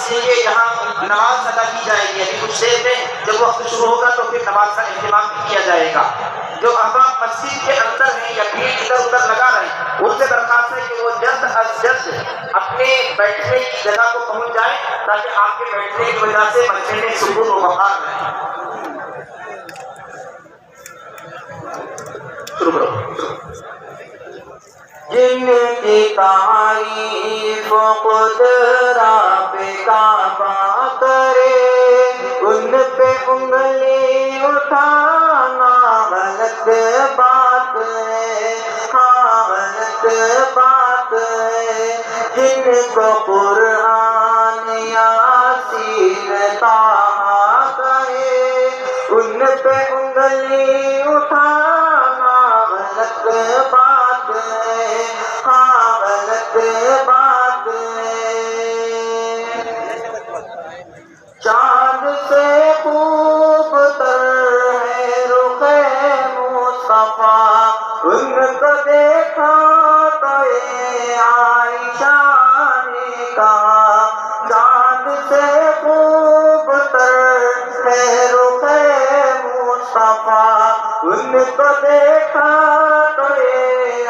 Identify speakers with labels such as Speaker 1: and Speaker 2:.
Speaker 1: مسجد کے یہاں نماز ادا کی جائے گی. ابھی کچھ دیر میں جب وقت شروع ہوگا تو پھر نماز کا اہتمام بھی کیا جائے گا. جو احباب مسجد کے اندر ہیں یا بھیڑ ادھر ادھر لگا رہے ہیں ان سے درخواست ہے کہ وہ جلد از جلد اپنے بیٹھنے کی جگہ کو پہنچ جائیں تاکہ آپ کے بیٹھنے کی وجہ سے مسجد میں سکون و وقار رہے.
Speaker 2: جن کی تعریف خود رب کعبہ کرے ان پہ انگلی اٹھانا غلط بات ہے، ہاں غلط بات ہے. جن کو قرآن یاسین طٰہٰ کہے ان پہ انگلی اٹھانا غلط بات ہے، ہاں غلط بات ہے. چاند سے خوب تر ہے رخ مصطفیٰ ان کو دیکھا تو یہ عائشہ نے کہا. چاند سے خوب تر ہے رخ مصطفیٰ ان کو دیکھا تو یہ